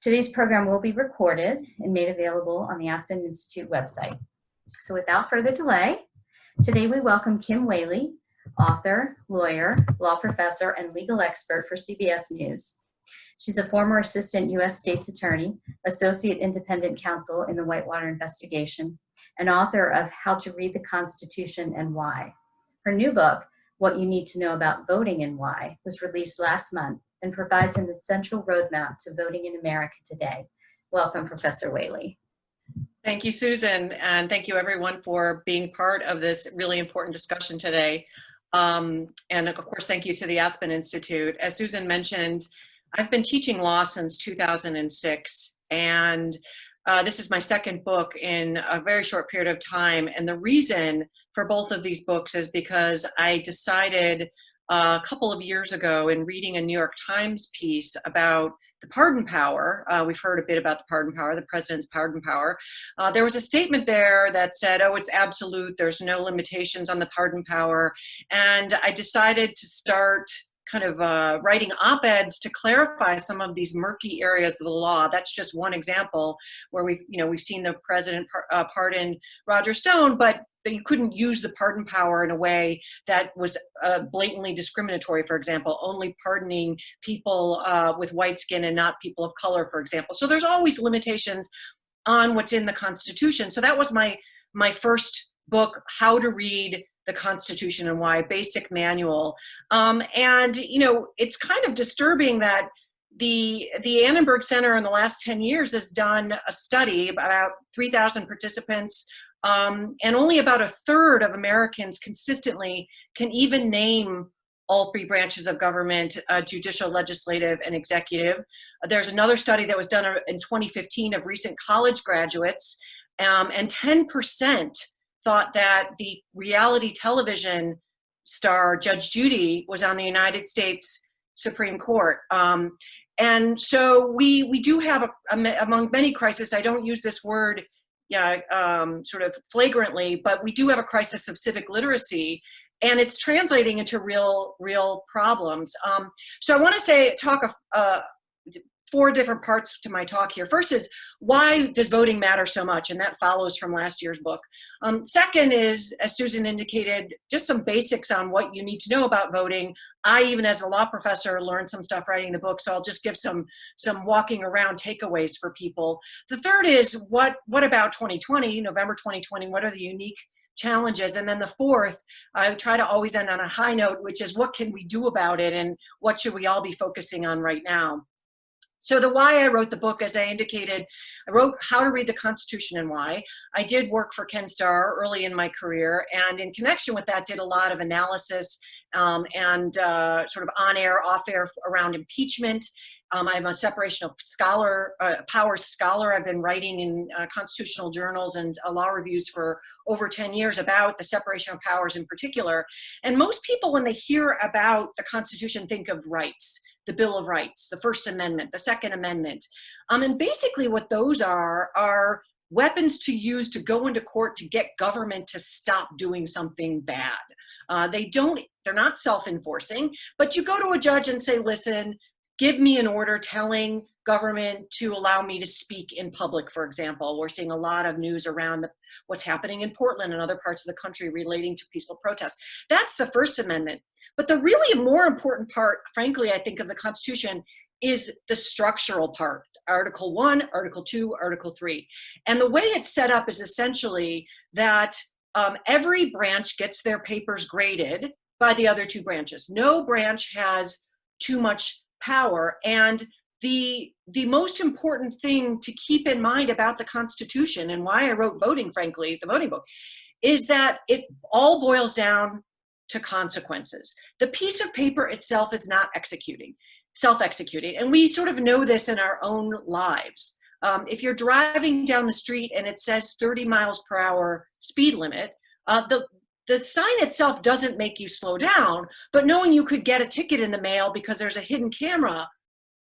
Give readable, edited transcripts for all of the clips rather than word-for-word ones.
Today's program will be recorded and made available on the Aspen Institute website. So without further delay, today we welcome Kim Wehle, author, lawyer, law professor, and legal expert for CBS News. She's a former assistant U.S. State's Attorney, associate independent counsel in the Whitewater investigation, and author of How to Read the Constitution and Why. Her new book, What You Need to Know About Voting and Why, was released last month and provides an essential roadmap to voting in America today. Welcome, Professor Wehle. Thank you, Susan, and thank you everyone for being part of this really important discussion today. And of course, thank you to the Aspen Institute. As Susan mentioned, I've been teaching law since 2006, and this is my second book in a very short period of time. And the reason for both of these books is because I decided a couple of years ago in reading a New York Times piece about the pardon power. We've heard a bit about the pardon power, the president's pardon power. There was a statement there that said, oh, it's absolute, there's no limitations on the pardon power. And I decided to start kind of writing op-eds to clarify some of these murky areas of the law. That's just one example where we've seen the president pardon Roger Stone, but you couldn't use the pardon power in a way that was blatantly discriminatory, for example, only pardoning people with white skin and not people of color, for example. So there's always limitations on what's in the Constitution. So that was my first book, How to Read the Constitution and Why, basic manual. And it's kind of disturbing that the Annenberg Center in the last 10 years has done a study, about 3,000 participants, and only about a third of Americans consistently can even name all three branches of government, judicial, legislative, and executive. There's another study that was done in 2015 of recent college graduates, and 10% thought that the reality television star Judge Judy was on the United States Supreme Court. And so we do have, among many crises, I don't use this word sort of flagrantly, but we do have a crisis of civic literacy, and it's translating into real problems. So I want to talk four different parts to my talk here. First is, why does voting matter so much? And that follows from last year's book. Second is, as Susan indicated, just some basics on what you need to know about voting. I, even as a law professor, learned some stuff writing the book, so I'll just give some walking around takeaways for people. The third is, what about 2020, November 2020, what are the unique challenges? And then the fourth, I try to always end on a high note, which is, what can we do about it, and what should we all be focusing on right now? So the why I wrote the book, as I indicated, I wrote How to Read the Constitution and Why. I did work for Ken Starr early in my career, and in connection with that, did a lot of analysis and sort of on-air, off-air around impeachment. I'm a separation of powers scholar. I've been writing in constitutional journals and law reviews for over 10 years about the separation of powers in particular. And most people, when they hear about the Constitution, think of rights. The Bill of Rights, the First Amendment, the Second Amendment. And basically what those are weapons to use to go into court to get government to stop doing something bad. They're not self-enforcing, but you go to a judge and say, listen, give me an order telling government to allow me to speak in public, for example. We're seeing a lot of news around what's happening in Portland and other parts of the country relating to peaceful protests. That's the First Amendment. But the really more important part, frankly, I think, of the Constitution is the structural part, Article 1, Article 2, Article 3. And the way it's set up is essentially that every branch gets their papers graded by the other two branches. No branch has too much power. And the most important thing to keep in mind about the Constitution, and why I wrote Voting, frankly, the voting book, is that it all boils down to consequences. The piece of paper itself is not self-executing. And we sort of know this in our own lives. If you're driving down the street and it says 30 miles per hour speed limit, the sign itself doesn't make you slow down, but knowing you could get a ticket in the mail because there's a hidden camera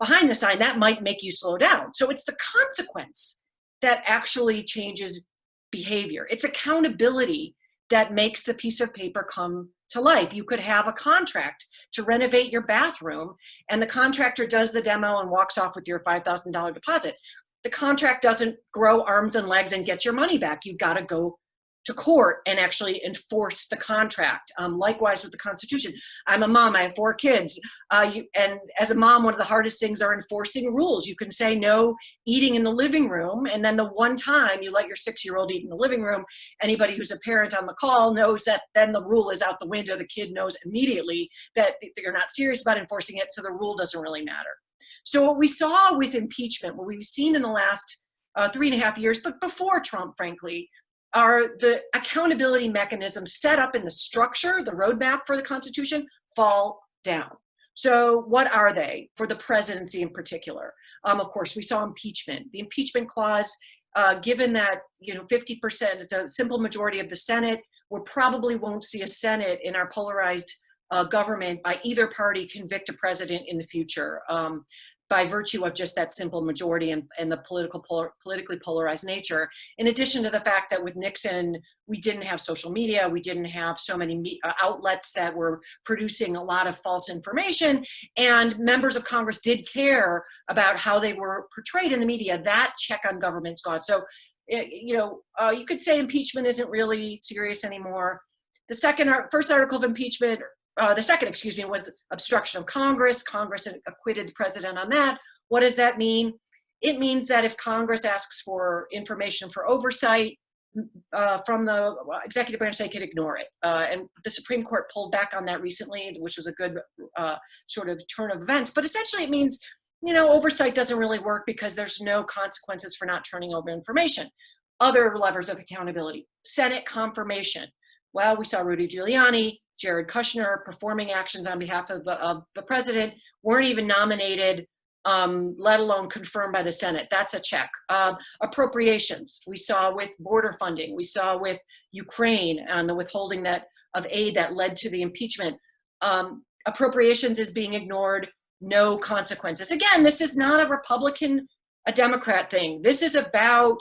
behind the sign, that might make you slow down. So it's the consequence that actually changes behavior. It's accountability that makes the piece of paper come to life. You could have a contract to renovate your bathroom, and the contractor does the demo and walks off with your $5,000 deposit. The contract doesn't grow arms and legs and get your money back. You've got to go to court and actually enforce the contract. Likewise with the Constitution. I'm a mom, I have 4 kids. And as a mom, one of the hardest things are enforcing rules. You can say no eating in the living room, and then the one time you let your 6-year-old eat in the living room, anybody who's a parent on the call knows that then the rule is out the window. The kid knows immediately that you're not serious about enforcing it, so the rule doesn't really matter. So what we saw with impeachment, what we've seen in the last 3.5 years, but before Trump, frankly, are the accountability mechanisms set up in the structure, the roadmap for the Constitution, fall down. So what are they for the presidency in particular? Of course, we saw impeachment. The impeachment clause, given that 50% is a simple majority of the Senate, we probably won't see a Senate in our polarized government by either party convict a president in the future. By virtue of just that simple majority and the politically polarized nature. In addition to the fact that with Nixon, we didn't have social media, we didn't have so many outlets that were producing a lot of false information, and members of Congress did care about how they were portrayed in the media. That check on government's gone. So, you could say impeachment isn't really serious anymore. The first article of impeachment, the second, was obstruction of Congress. Congress acquitted the president on that. What does that mean? It means that if Congress asks for information for oversight from the executive branch, they could ignore it. And the Supreme Court pulled back on that recently, which was a good sort of turn of events. But essentially it means, oversight doesn't really work because there's no consequences for not turning over information. Other levers of accountability, Senate confirmation. Well, we saw Rudy Giuliani, Jared Kushner performing actions on behalf of the president, weren't even nominated, let alone confirmed by the Senate. That's a check. Appropriations, we saw with border funding, we saw with Ukraine and the withholding of aid that led to the impeachment. Appropriations is being ignored, no consequences. Again, this is not a Democrat thing. This is about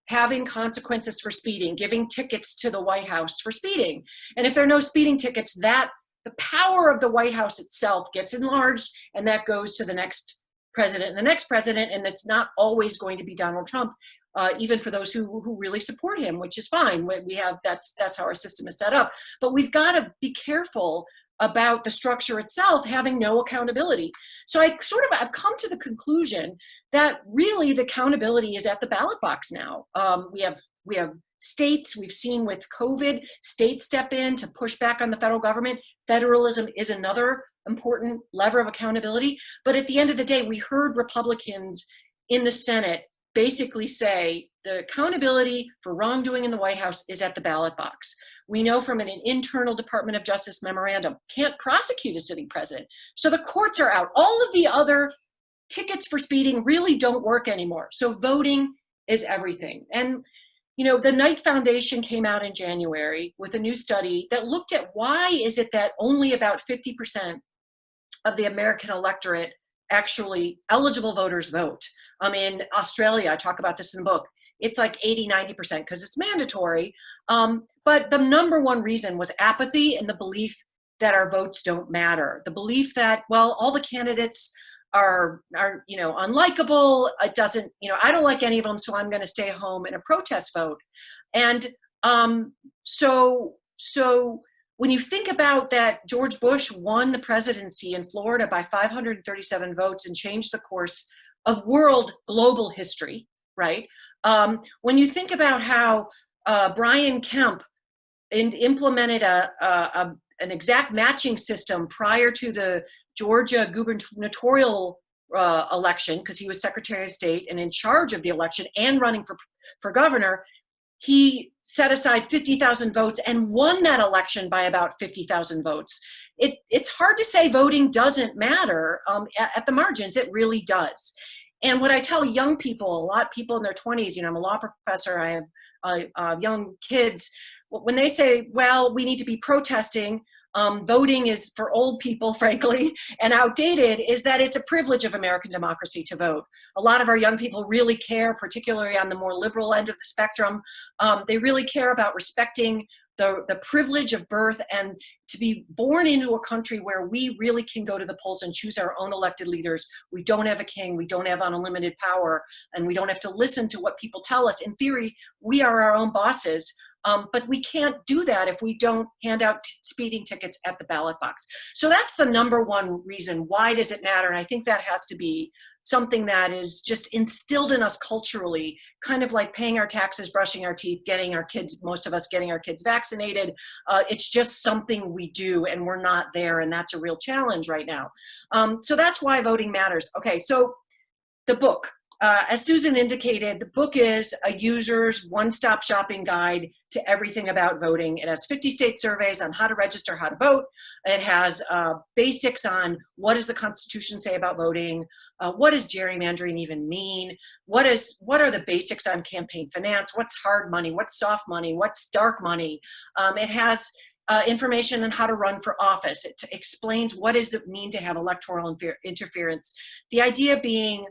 having consequences for speeding, giving tickets to the White House for speeding. And if there are no speeding tickets, the power of the White House itself gets enlarged, and that goes to the next president and the next president, and it's not always going to be Donald Trump, even for those who really support him, which is fine. That's how our system is set up. But we've got to be careful about the structure itself having no accountability. So I've come to the conclusion that really the accountability is at the ballot box now. We have states, we've seen with COVID, states step in to push back on the federal government. Federalism is another important lever of accountability. But at the end of the day, we heard Republicans in the Senate basically say the accountability for wrongdoing in the White House is at the ballot box. We know from an internal Department of Justice memorandum, can't prosecute a sitting president. So the courts are out. All of the other tickets for speeding really don't work anymore. So voting is everything. And, the Knight Foundation came out in January with a new study that looked at why is it that only about 50% of the American electorate, actually eligible voters, vote. In Australia, I talk about this in the book, it's like 80-90% because it's mandatory. But the number one reason was apathy and the belief that our votes don't matter. The belief that, well, all the candidates are unlikable. It doesn't, I don't like any of them, so I'm going to stay home in a protest vote. And so when you think about that, George Bush won the presidency in Florida by 537 votes and changed the course of global history, right? When you think about how Brian Kemp implemented an exact matching system prior to the Georgia gubernatorial election, because he was Secretary of State and in charge of the election and running for governor, he set aside 50,000 votes and won that election by about 50,000 votes. It's hard to say voting doesn't matter at the margins. It really does. And what I tell young people, a lot of people in their 20s, I'm a law professor, I have young kids, when they say, well, we need to be protesting, voting is for old people, frankly, and outdated, is that it's a privilege of American democracy to vote. A lot of our young people really care, particularly on the more liberal end of the spectrum. They really care about respecting the privilege of birth and to be born into a country where we really can go to the polls and choose our own elected leaders. We don't have a king, we don't have unlimited power, and we don't have to listen to what people tell us. In theory, we are our own bosses, but we can't do that if we don't hand out speeding tickets at the ballot box. So that's the number one reason. Why does it matter? And I think that has to be something that is just instilled in us culturally, kind of like paying our taxes, brushing our teeth, getting our kids, most of us getting our kids vaccinated. It's just something we do, and we're not there, and that's a real challenge right now. So that's why voting matters. Okay, so the book. As Susan indicated, the book is a user's one-stop shopping guide to everything about voting. It has 50 state surveys on how to register, how to vote. It has basics on what does the Constitution say about voting, what does gerrymandering even mean, what are the basics on campaign finance, what's hard money, what's soft money, what's dark money. It has information on how to run for office. It explains what does it mean to have electoral interference. The idea being,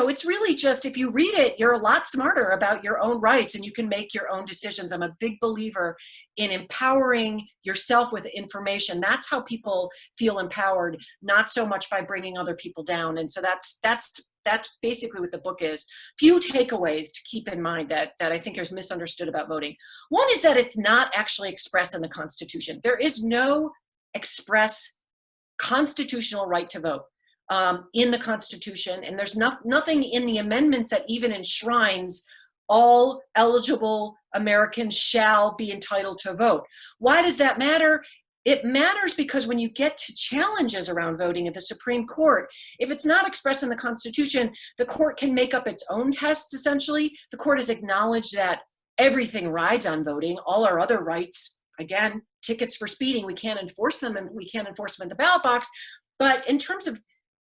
it's really just, if you read it, you're a lot smarter about your own rights and you can make your own decisions. I'm a big believer in empowering yourself with information. That's how people feel empowered, not so much by bringing other people down. And so that's basically what the book is. Few takeaways to keep in mind that I think is misunderstood about voting. One is that it's not actually expressed in the Constitution. There is no express constitutional right to vote in the Constitution, and there's nothing in the amendments that even enshrines all eligible Americans shall be entitled to vote. Why does that matter? It matters because when you get to challenges around voting at the Supreme Court, if it's not expressed in the Constitution, the court can make up its own tests, essentially. The court has acknowledged that everything rides on voting. All our other rights, again, tickets for speeding, we can't enforce them, and we can't enforce them at the ballot box. But in terms of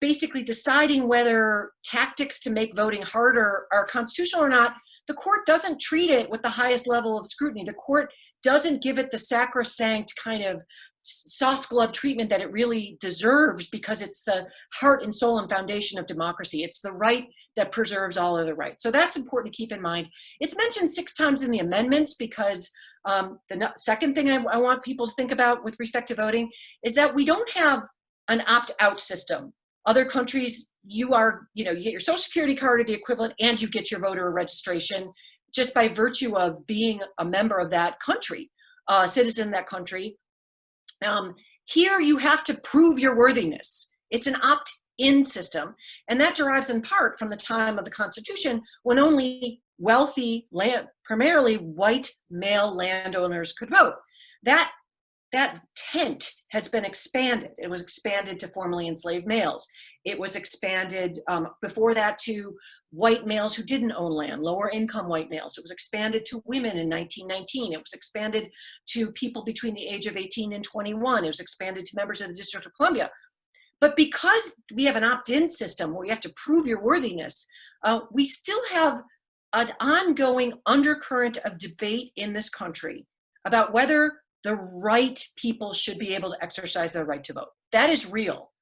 basically deciding whether tactics to make voting harder are constitutional or not, the court doesn't treat it with the highest level of scrutiny. The court doesn't give it the sacrosanct kind of soft glove treatment that it really deserves, because it's the heart and soul and foundation of democracy. It's the right that preserves all other rights. So that's important to keep in mind. It's mentioned 6 times in the amendments because the second thing I want people to think about with respect to voting is that we don't have an opt-out system. Other countries, you get your Social Security card or the equivalent, and you get your voter registration just by virtue of being a member of that country, citizen of that country. Here, you have to prove your worthiness. It's an opt-in system, and that derives in part from the time of the Constitution when only wealthy, primarily white male landowners could vote. That tent has been expanded. It was expanded to formerly enslaved males. It was expanded before that to white males who didn't own land, lower income white males. It was expanded to women in 1919. It was expanded to people between the age of 18 and 21. It was expanded to members of the District of Columbia. But because we have an opt-in system where you have to prove your worthiness, we still have an ongoing undercurrent of debate in this country about whether the right people should be able to exercise their right to vote. That is real.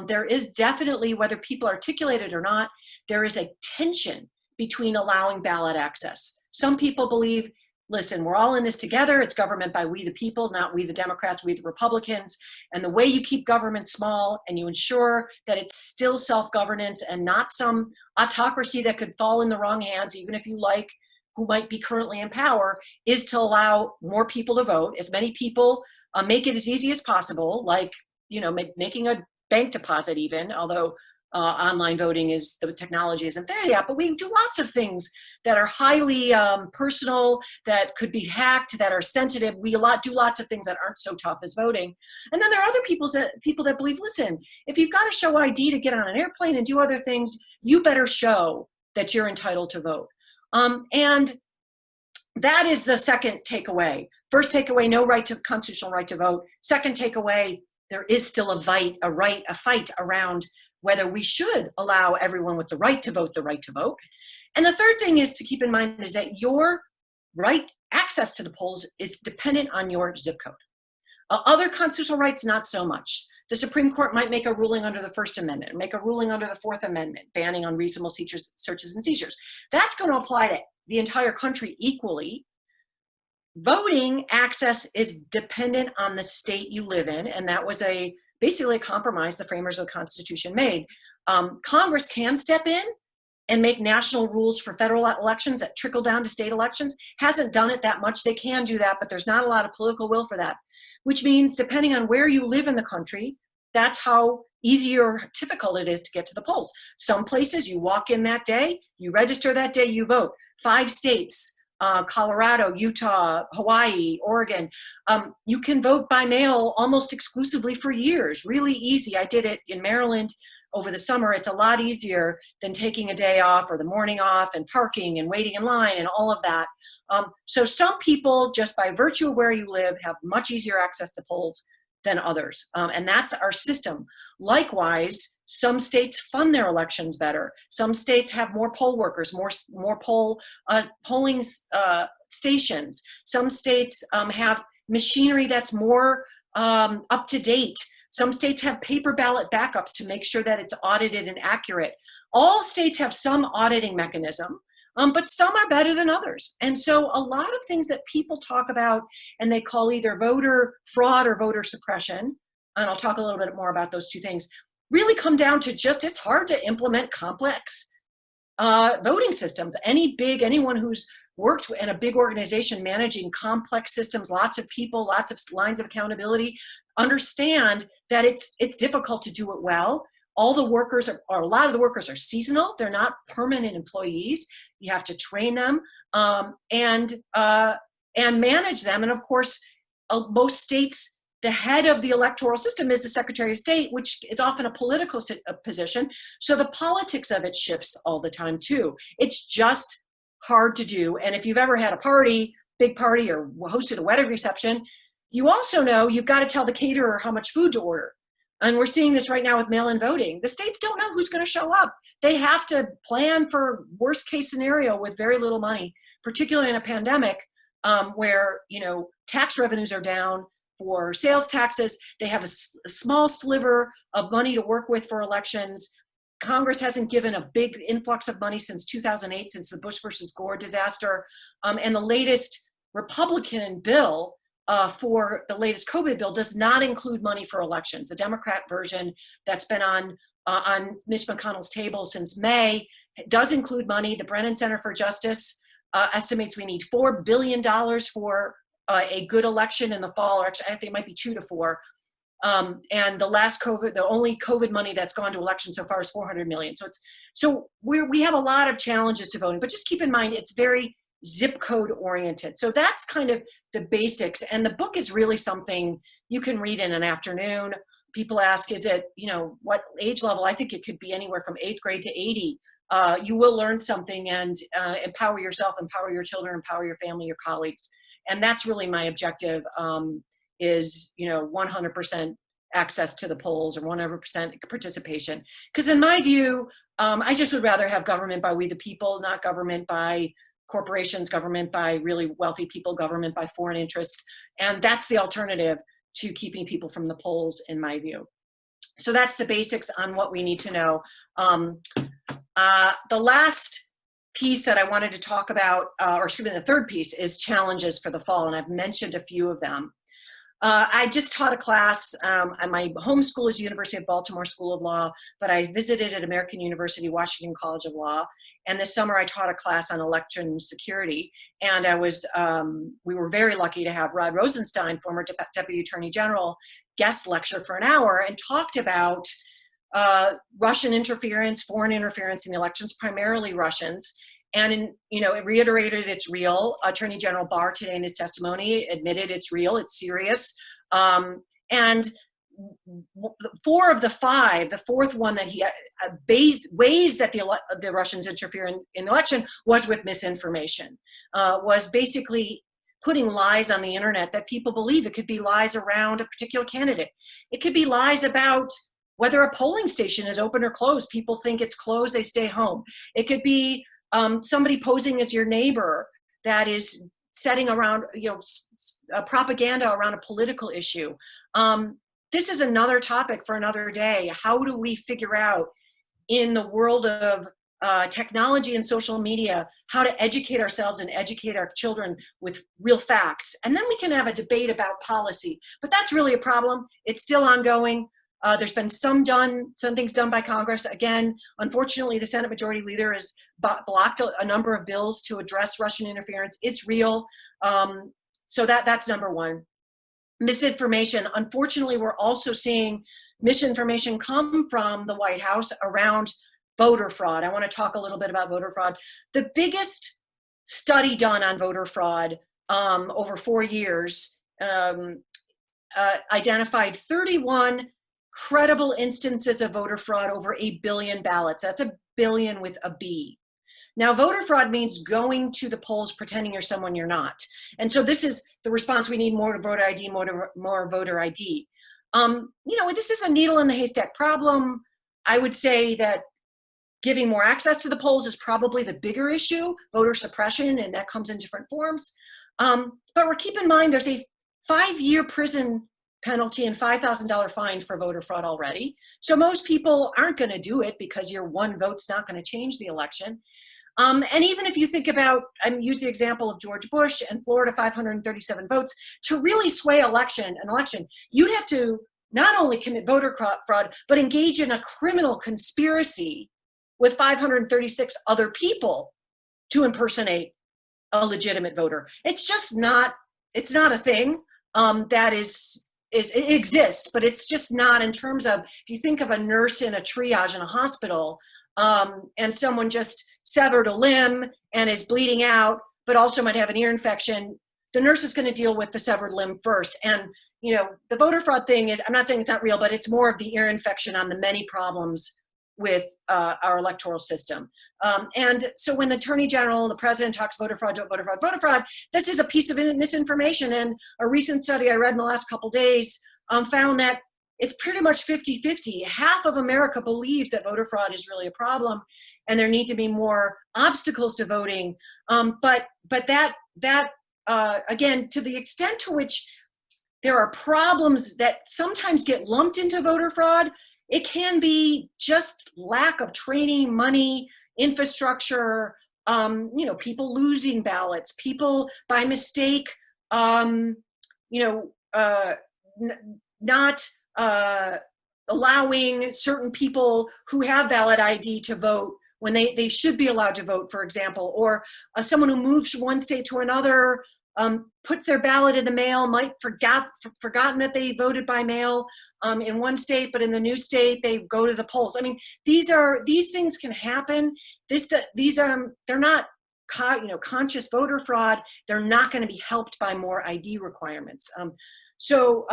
There is definitely, whether people articulate it or not, there is a tension between allowing ballot access. Some people believe, listen, we're all in this together. It's government by we the people, not we the Democrats, we the Republicans. And the way you keep government small and you ensure that it's still self-governance and not some autocracy that could fall in the wrong hands, even if you like who might be currently in power, is to allow more people to vote, as many people, make it as easy as possible, like making a bank deposit even, although online voting is, the technology isn't there yet, but we do lots of things that are highly personal, that could be hacked, that are sensitive. We do lots of things that aren't so tough as voting. And then there are other people that believe, listen, if you've got to show ID to get on an airplane and do other things, you better show that you're entitled to vote. And that is the second takeaway. First takeaway, no constitutional right to vote. Second takeaway, there is still a fight around whether we should allow everyone with the right to vote the right to vote. And the third thing is to keep in mind is that your right access to the polls is dependent on your zip code. Other constitutional rights, not so much. The Supreme Court might make a ruling under the First Amendment, make a ruling under the Fourth Amendment, banning unreasonable searches and seizures. That's going to apply to the entire country equally. Voting access is dependent on the state you live in, and that was basically a compromise the framers of the Constitution made. Congress can step in and make national rules for federal elections that trickle down to state elections. Hasn't done it that much. They can do that, but there's not a lot of political will for that, which means depending on where you live in the country, that's how easy or difficult it is to get to the polls. Some places you walk in that day, you register that day, you vote. 5 states, Colorado, Utah, Hawaii, Oregon, you can vote by mail almost exclusively for years. Really easy. I did it in Maryland over the summer. It's a lot easier than taking a day off or the morning off and parking and waiting in line and all of that. So some people, just by virtue of where you live, have much easier access to polls than others. And that's our system. Likewise, some states fund their elections better. Some states have more poll workers, more polling stations. Some states have machinery that's more up to date. Some states have paper ballot backups to make sure that it's audited and accurate. All states have some auditing mechanism, but some are better than others. And so a lot of things that people talk about and they call either voter fraud or voter suppression, and I'll talk a little bit more about those two things, really come down to just it's hard to implement complex voting systems. Anyone who's worked in a big organization managing complex systems, lots of people, lots of lines of accountability, understand that it's difficult to do it well. All the workers or a lot of the workers are seasonal. They're not permanent employees. You have to train them and manage them. And of course, most states, the head of the electoral system is the Secretary of State, which is often a political position. So the politics of it shifts all the time too. It's just hard to do. And if you've ever had a party, big party, or hosted a wedding reception, you also know you've got to tell the caterer how much food to order. And we're seeing this right now with mail-in voting. The states don't know who's going to show up. They have to plan for worst case scenario with very little money, particularly in a pandemic where, tax revenues are down for sales taxes. They have a small sliver of money to work with for elections. Congress hasn't given a big influx of money since 2008, since the Bush versus Gore disaster. And the latest Republican bill for the latest COVID bill does not include money for elections. The Democrat version that's been on Mitch McConnell's table since May does include money. The Brennan Center for Justice estimates we need $4 billion for a good election in the fall, or actually I think it might be 2 to 4. And the only COVID money that's gone to elections so far is $400 million. So we have a lot of challenges to voting, but just keep in mind it's very zip code oriented. So that's kind of the basics. And the book is really something you can read in an afternoon. People ask, is it, what age level? I think it could be anywhere from 8th grade to 80. You will learn something and empower yourself, empower your children, empower your family, your colleagues. And that's really my objective, is 100% access to the polls or 100% participation. Because in my view, I just would rather have government by we the people, not government by corporations, government by really wealthy people, government by foreign interests. And that's the alternative to keeping people from the polls, in my view. So that's the basics on what we need to know. The last piece that I wanted to talk about, the third piece, is challenges for the fall, and I've mentioned a few of them. I just taught a class, my home school is University of Baltimore School of Law, but I visited at American University, Washington College of Law, and this summer I taught a class on election security, and we were very lucky to have Rod Rosenstein, former Deputy Attorney General, guest lecture for an hour and talked about Russian interference, foreign interference in the elections, primarily Russians. And it reiterated it's real. Attorney General Barr today in his testimony admitted it's real, it's serious. And 4 of the 5, the fourth one that he ways that the Russians interfere in the election was with misinformation, was basically putting lies on the internet that people believe. It could be lies around a particular candidate. It could be lies about whether a polling station is open or closed. People think it's closed, they stay home. It could be somebody posing as your neighbor that is setting around, propaganda around a political issue. This is another topic for another day. How do we figure out, in the world of technology and social media, how to educate ourselves and educate our children with real facts. And then we can have a debate about policy. But that's really a problem. It's still ongoing. There's been some things done by Congress. Again, unfortunately, the Senate Majority Leader has blocked a number of bills to address Russian interference. It's real. So that's number one. Misinformation. Unfortunately, we're also seeing misinformation come from the White House around voter fraud. I want to talk a little bit about voter fraud. The biggest study done on voter fraud over 4 years identified 31 credible instances of voter fraud over 1 billion ballots. That's a billion with a B. Now, voter fraud means going to the polls pretending you're someone you're not. And so this is the response: we need more voter ID, more voter ID. This is a needle in the haystack problem. I would say that giving more access to the polls is probably the bigger issue, voter suppression, and that comes in different forms. But we're keep in mind there's a 5-year prison penalty and $5,000 fine for voter fraud already. So most people aren't going to do it because your one vote's not going to change the election. And even if you think about, use the example of George Bush and Florida, 537 votes, to really sway an election, you'd have to not only commit voter fraud, but engage in a criminal conspiracy with 536 other people to impersonate a legitimate voter. It's just not, it's not a thing that it exists, but it's just not in terms of, if you think of a nurse in a triage in a hospital, and someone just severed a limb and is bleeding out, but also might have an ear infection, the nurse is going to deal with the severed limb first. And, the voter fraud thing is, I'm not saying it's not real, but it's more of the ear infection on the many problems with our electoral system. And so when the Attorney General, the President talks voter fraud, voter fraud, this is a piece of misinformation. And a recent study I read in the last couple days found that it's pretty much 50-50. Half of America believes that voter fraud is really a problem and there need to be more obstacles to voting. But that again, to the extent to which there are problems that sometimes get lumped into voter fraud, it can be just lack of training, money, infrastructure, people losing ballots, people by mistake, not allowing certain people who have valid ID to vote when they should be allowed to vote, for example, or someone who moves from one state to another, puts their ballot in the mail, might forgotten that they voted by mail in one state, but in the new state they go to the polls. These things can happen. They're not conscious voter fraud. They're not going to be helped by more ID requirements. So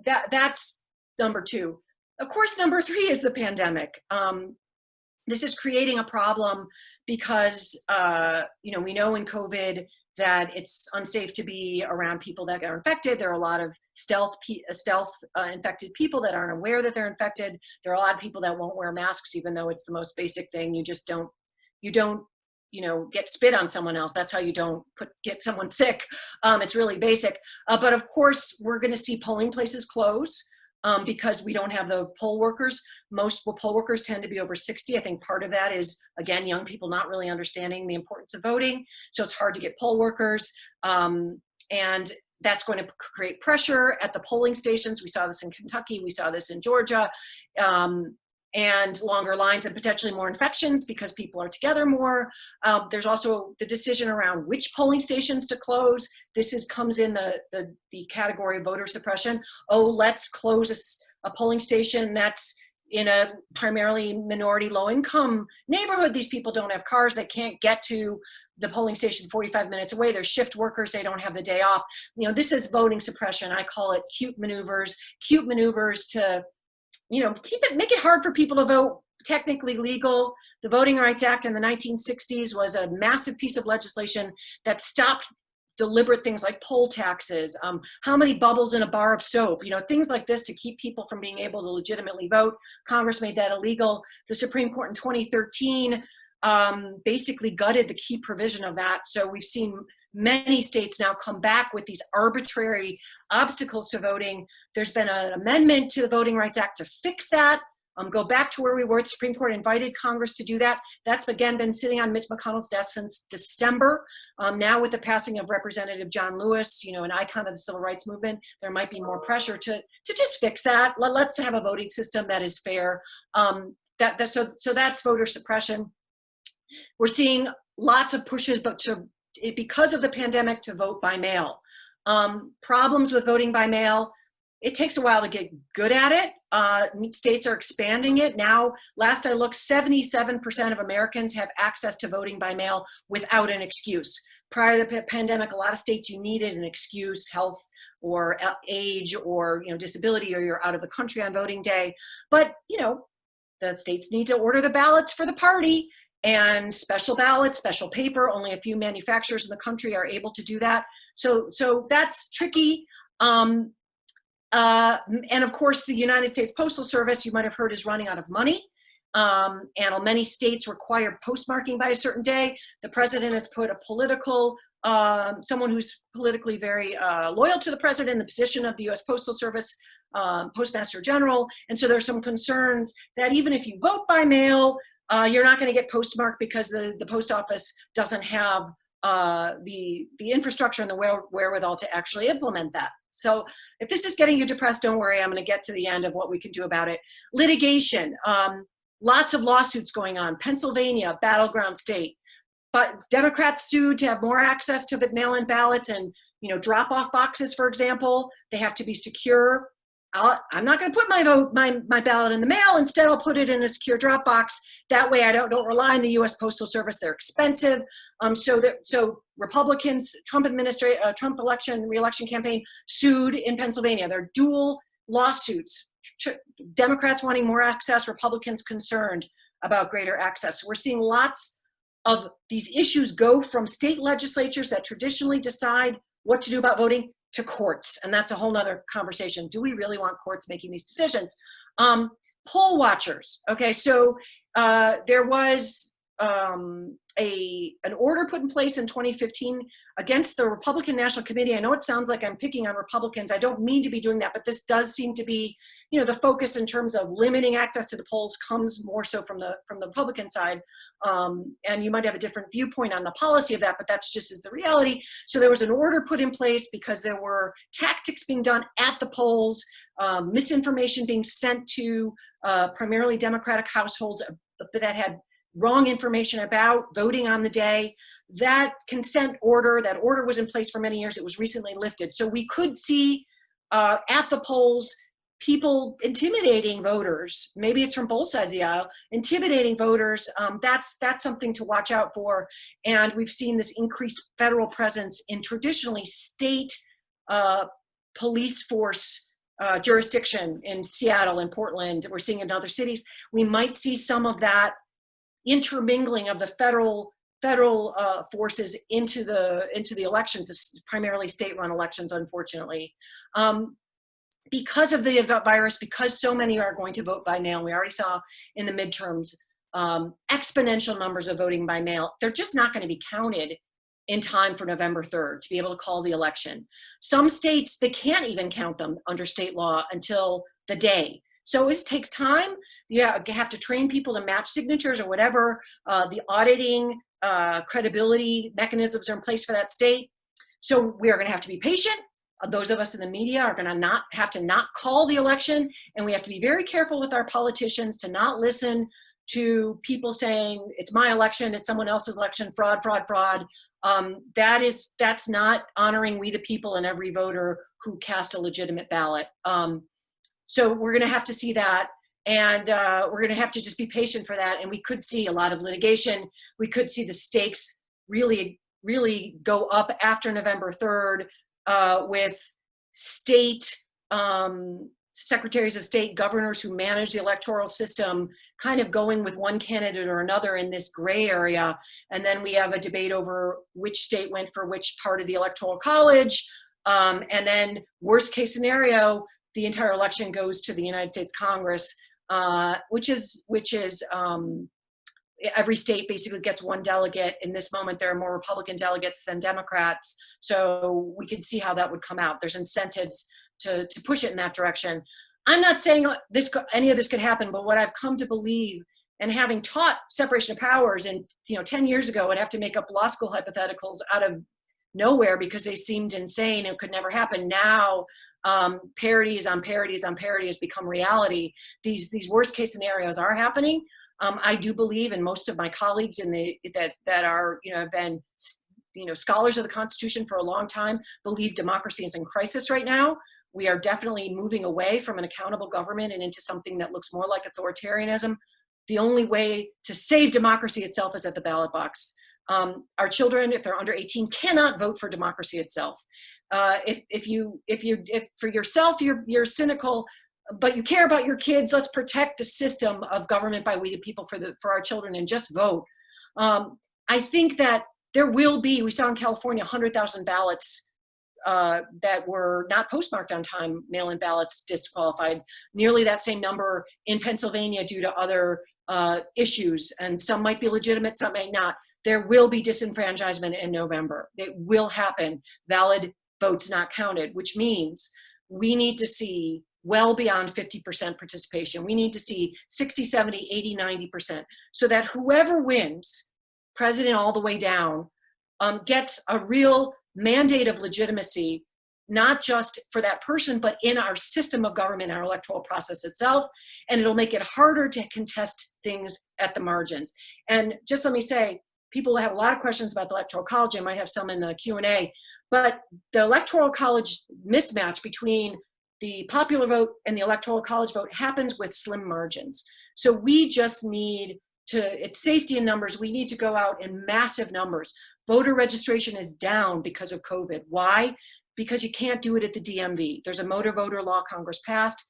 that's number two. Of course, number three is the pandemic. This is creating a problem because we know in COVID that it's unsafe to be around people that are infected. There are a lot of stealth infected people that aren't aware that they're infected. There are a lot of people that won't wear masks, even though it's the most basic thing. You just don't get spit on someone else. That's how you don't get someone sick. It's really basic. But of course, we're going to see polling places close because we don't have the poll workers. Most poll workers tend to be over 60. I think part of that is, again, young people not really understanding the importance of voting. So it's hard to get poll workers. And that's going to create pressure at the polling stations. We saw this in Kentucky. We saw this in Georgia. And longer lines and potentially more infections because people are together more. There's also the decision around which polling stations to close. This comes in the category of voter suppression. Oh, let's close a polling station that's in a primarily minority low-income neighborhood. These people don't have cars. They can't get to the polling station 45 minutes away. They're shift workers. They don't have the day off. This is voting suppression. I call it cute maneuvers to make it hard for people to vote, technically legal. The Voting Rights Act in the 1960s was a massive piece of legislation that stopped deliberate things like poll taxes, how many bubbles in a bar of soap, things like this to keep people from being able to legitimately vote. Congress made that illegal. The Supreme Court in 2013 basically gutted the key provision of that. So we've seen many states now come back with these arbitrary obstacles to voting. There's been an amendment to the Voting Rights Act to fix that. go back to where we were. The Supreme Court invited Congress to do that. That's, again, been sitting on Mitch McConnell's desk since December. Now with the passing of Representative John Lewis, an icon of the civil rights movement, there might be more pressure to just fix that. Let's have a voting system that is fair. So that's voter suppression. We're seeing lots of pushes, because of the pandemic, to vote by mail. Problems with voting by mail. It takes a while to get good at it. States are expanding it. Now, last I looked, 77% of Americans have access to voting by mail without an excuse. Prior to the pandemic, a lot of states, you needed an excuse, health or age or disability, or you're out of the country on voting day. But, the states need to order the ballots for the party, and special ballots, special paper. Only a few manufacturers in the country are able to do that. So that's tricky. And of course, the United States Postal Service, you might have heard, is running out of money. And many states require postmarking by a certain day. The president has put a political, someone who's politically very loyal to the president in the position of the U.S. Postal Service Postmaster General. And so there's some concerns that even if you vote by mail, you're not going to get postmarked because the post office doesn't have the infrastructure and the wherewithal to actually implement that. So if this is getting you depressed, don't worry, I'm going to get to the end of what we can do about it. Litigation, lots of lawsuits going on. Pennsylvania, battleground state. But Democrats sued to have more access to mail-in ballots and drop-off boxes, for example. They have to be secure. I'm not going to put my ballot in the mail. Instead, I'll put it in a secure drop box. That way, I don't rely on the U.S. Postal Service. They're expensive. So Republicans, Trump re-election campaign sued in Pennsylvania. They're dual lawsuits. Democrats wanting more access, Republicans concerned about greater access. So we're seeing lots of these issues go from state legislatures that traditionally decide what to do about voting to courts, and that's a whole nother conversation. Do we really want courts making these decisions? Poll watchers. Okay, so there was an order put in place in 2015 against the Republican National Committee. I know it sounds like I'm picking on Republicans. I don't mean to be doing that, but this does seem to be, the focus in terms of limiting access to the polls comes more so from the Republican side. And you might have a different viewpoint on the policy of that, but that's just is the reality. So there was an order put in place because there were tactics being done at the polls, misinformation being sent to primarily Democratic households that had wrong information about voting on the day. That order was in place for many years. It was recently lifted. So we could see at the polls people intimidating voters. Maybe it's from both sides of the aisle, intimidating voters. That's something to watch out for. And we've seen this increased federal presence in traditionally state police force jurisdiction in Seattle and Portland. We're seeing in other cities. We might see some of that intermingling of the federal forces into the elections, primarily state-run elections, unfortunately. Because of the virus, because so many are going to vote by mail, we already saw in the midterms exponential numbers of voting by mail. They're just not going to be counted in time for November 3rd to be able to call the election. Some states, they can't even count them under state law until the day. So it takes time. You have to train people to match signatures or whatever. The auditing credibility mechanisms are in place for that state. So we are going to have to be patient. Those of us in the media are going to have to not call the election, and we have to be very careful with our politicians to not listen to people saying it's my election, it's someone else's election, fraud, fraud, fraud. That's not honoring we the people and every voter who cast a legitimate ballot. So we're going to have to see that, and we're going to have to just be patient for that. And we could see a lot of litigation. We could see the stakes really, really go up after November 3rd. With state secretaries of state, governors who manage the electoral system, kind of going with one candidate or another in this gray area. And then we have a debate over which state went for which part of the electoral college. And then worst case scenario, the entire election goes to the United States Congress, which is every state basically gets one delegate. In this moment, there are more Republican delegates than Democrats. So we could see how that would come out. There's incentives to push it in that direction. I'm not saying any of this could happen, but what I've come to believe, and having taught separation of powers, and 10 years ago, I'd have to make up law school hypotheticals out of nowhere because they seemed insane and could never happen. Now, parodies on parodies on parodies become reality. These worst case scenarios are happening. I do believe, and most of my colleagues that are have been scholars of the Constitution for a long time believe democracy is in crisis right now. We are definitely moving away from an accountable government and into something that looks more like authoritarianism. The only way to save democracy itself is at the ballot box. Our children, if they're under 18, cannot vote for democracy itself. If for yourself you're cynical, but you care about your kids, let's protect the system of government by we the people for our children and just vote. I think that there will be, we saw in California 100,000 ballots that were not postmarked on time, mail-in ballots disqualified. Nearly that same number in Pennsylvania due to other issues, and some might be legitimate, some may not. There will be disenfranchisement in November. It will happen. Valid votes not counted, which means we need to see well beyond 50% participation. We need to see 60, 70, 80, 90%, so that whoever wins, president all the way down, gets a real mandate of legitimacy, not just for that person, but in our system of government, our electoral process itself. And it'll make it harder to contest things at the margins. And just let me say, people have a lot of questions about the Electoral College. I might have some in the Q&A, but the Electoral College mismatch between the popular vote and the Electoral College vote happens with slim margins. So we just need to, it's safety in numbers, we need to go out in massive numbers. Voter registration is down because of COVID. Why? Because you can't do it at the DMV. There's a motor voter law Congress passed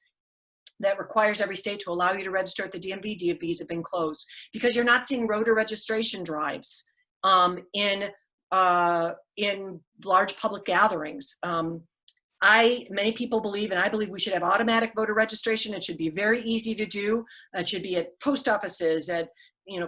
that requires every state to allow you to register at the DMV. DMVs have been closed because you're not seeing voter registration drives in large public gatherings. Many people believe, and I believe, we should have automatic voter registration. It should be very easy to do. It should be at post offices, at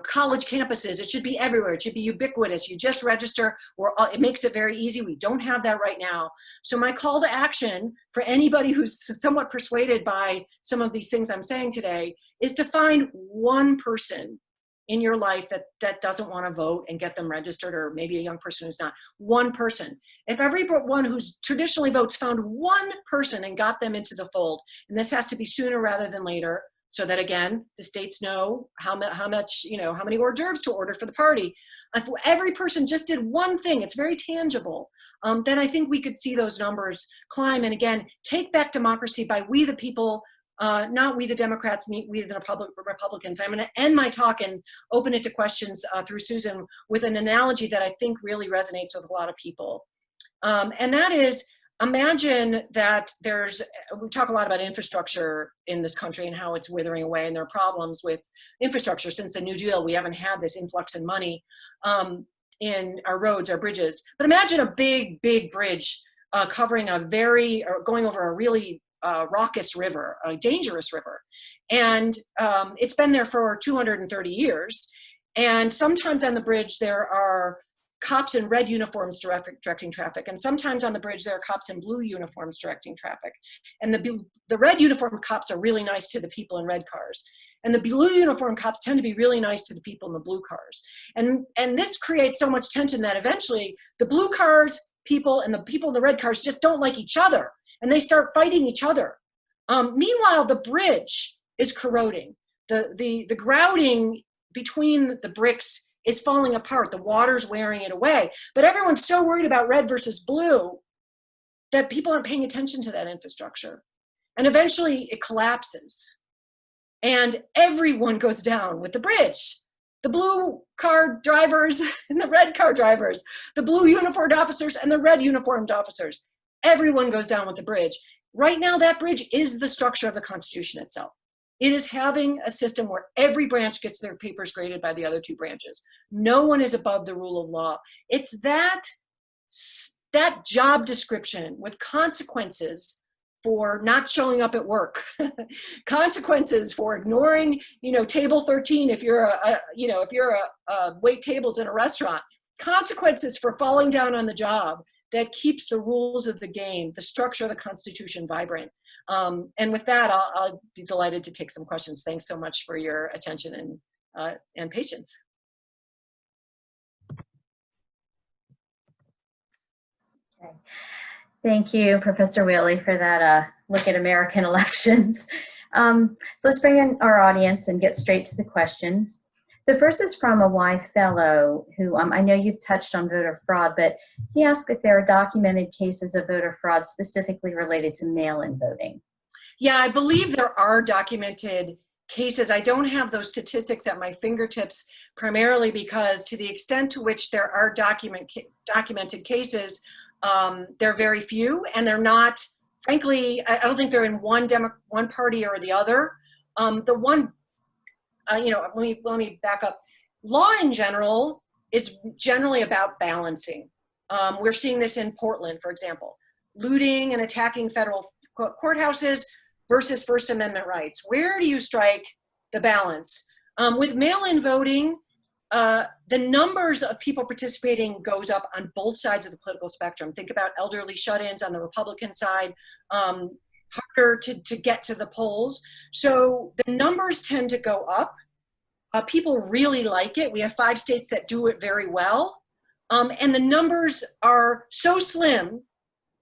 college campuses. It should be everywhere. It should be ubiquitous. You just register, or it makes it very easy. We don't have that right now. So my call to action for anybody who's somewhat persuaded by some of these things I'm saying today is to find one person in your life that doesn't want to vote and get them registered, or maybe a young person who's not. One person. If everyone who's traditionally votes found one person and got them into the fold, and this has to be sooner rather than later, so that, again, the states know how much, how many hors d'oeuvres to order for the party. If every person just did one thing, it's very tangible, then I think we could see those numbers climb. And again, take back democracy by we the people, not we the Democrats, we the Republicans. I'm gonna end my talk and open it to questions through Susan with an analogy that I think really resonates with a lot of people. And that is, imagine that we talk a lot about infrastructure in this country and how it's withering away, and there are problems with infrastructure. Since the New Deal, we haven't had this influx in money in our roads, our bridges. But imagine a big, big bridge covering going over a really raucous river, a dangerous river. And it's been there for 230 years. And sometimes on the bridge, there are cops in red uniforms directing traffic. And sometimes on the bridge, there are cops in blue uniforms directing traffic. And the red uniform cops are really nice to the people in red cars. And the blue uniform cops tend to be really nice to the people in the blue cars. And this creates so much tension that eventually the blue cars people and the people in the red cars just don't like each other. And they start fighting each other. Meanwhile, the bridge is corroding. The grouting between the bricks is falling apart. The water's wearing it away. But everyone's so worried about red versus blue that people aren't paying attention to that infrastructure. And eventually it collapses. And everyone goes down with the bridge. The blue car drivers and the red car drivers, the blue uniformed officers and the red uniformed officers. Everyone goes down with the bridge. Right now, that bridge is the structure of the Constitution itself. It is having a system where every branch gets their papers graded by the other two branches. No one is above the rule of law. It's that job description with consequences for not showing up at work, consequences for ignoring, table 13 if you're wait tables in a restaurant, consequences for falling down on the job, that keeps the rules of the game, the structure of the Constitution vibrant. And with that, I'll be delighted to take some questions. Thanks so much for your attention and patience. Okay. Thank you, Professor Wehle, for that look at American elections. So let's bring in our audience and get straight to the questions. The first is from a Wye Fellow who I know you've touched on voter fraud, but he asked if there are documented cases of voter fraud specifically related to mail-in voting. Yeah, I believe there are documented cases. I don't have those statistics at my fingertips, primarily because to the extent to which there are documented cases, they're very few, and they're not, frankly, I don't think they're in one party or the other. Let me back up. Law in general is generally about balancing. We're seeing this in Portland, for example, looting and attacking federal courthouses versus First Amendment rights. Where do you strike the balance? With mail-in voting, the numbers of people participating goes up on both sides of the political spectrum. Think about elderly shut-ins on the Republican side, harder to get to the polls. So the numbers tend to go up. People really like it. We have 5 states that do it very well. And the numbers are so slim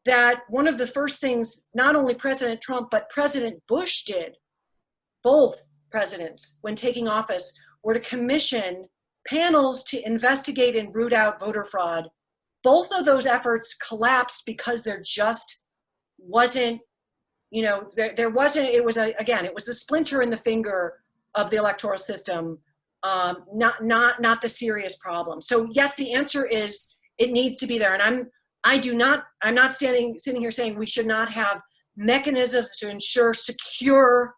that one of the first things not only President Trump, but President Bush did, both presidents, when taking office, were to commission panels to investigate and root out voter fraud. Both of those efforts collapsed because there just wasn't, there wasn't, it was a splinter in the finger of the electoral system, not the serious problem. So yes, the answer is it needs to be there. And I'm not sitting here saying we should not have mechanisms to ensure secure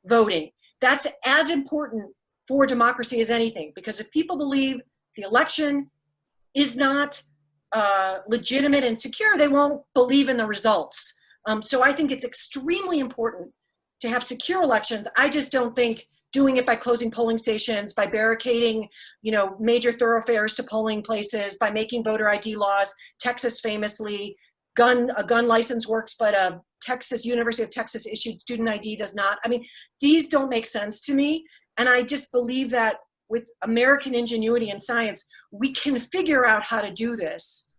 voting. That's as important for democracy as anything, because if people believe the election is not legitimate and secure, they won't believe in the results. So I think it's extremely important to have secure elections. I just don't think doing it by closing polling stations, by barricading, major thoroughfares to polling places, by making voter ID laws. Texas famously, a gun license works, but a University of Texas issued student ID does not. I mean, these don't make sense to me. And I just believe that with American ingenuity and science, we can figure out how to do this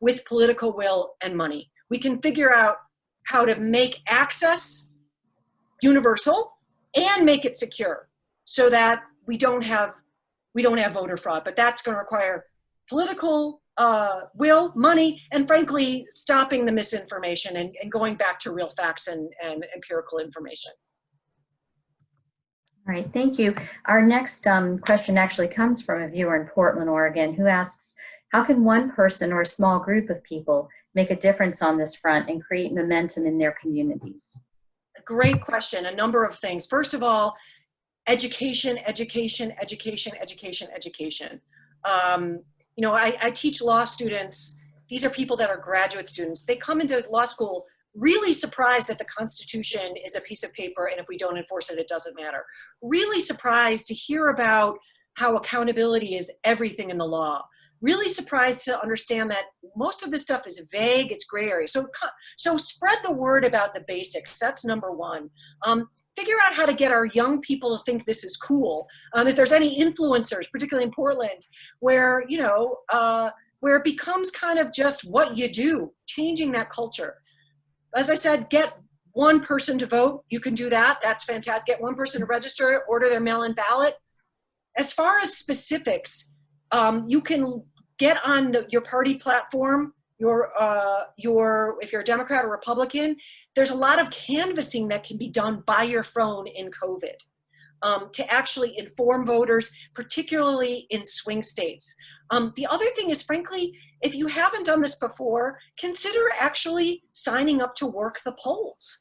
with political will and money. We can figure out how to make access universal and make it secure so that we don't have voter fraud. But that's going to require political will, money, and frankly, stopping the misinformation and going back to real facts and empirical information. All right, thank you. Our next question actually comes from a viewer in Portland, Oregon, who asks, how can one person or a small group of people make a difference on this front and create momentum in their communities? A great question, a number of things. First of all, education, education, education, education, education. I teach law students. These are people that are graduate students. They come into law school really surprised that the Constitution is a piece of paper, and if we don't enforce it, it doesn't matter. Really surprised to hear about how accountability is everything in the law. Really surprised to understand that most of this stuff is vague, it's gray area. So spread the word about the basics. That's number one. Figure out how to get our young people to think this is cool. If there's any influencers, particularly in Portland, where it becomes kind of just what you do, changing that culture. As I said, get one person to vote. You can do that. That's fantastic. Get one person to register, order their mail-in ballot. As far as specifics, you can get on your party platform, if you're a Democrat or Republican, there's a lot of canvassing that can be done by your phone in COVID to actually inform voters, particularly in swing states. The other thing is, frankly, if you haven't done this before, consider actually signing up to work the polls.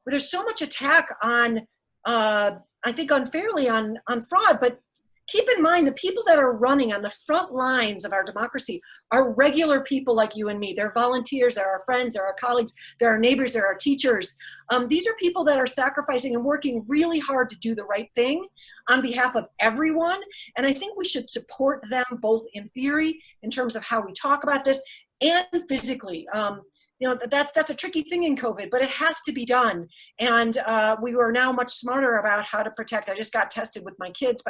There's so much attack on, I think unfairly on fraud, but keep in mind the people that are running on the front lines of our democracy are regular people like you and me. They're volunteers, they're our friends, they're our colleagues, they're our neighbors, they're our teachers. These are people that are sacrificing and working really hard to do the right thing on behalf of everyone. And I think we should support them both in theory, in terms of how we talk about this, and physically. that's a tricky thing in COVID, but it has to be done. And we are now much smarter about how to protect. I just got tested with my kids,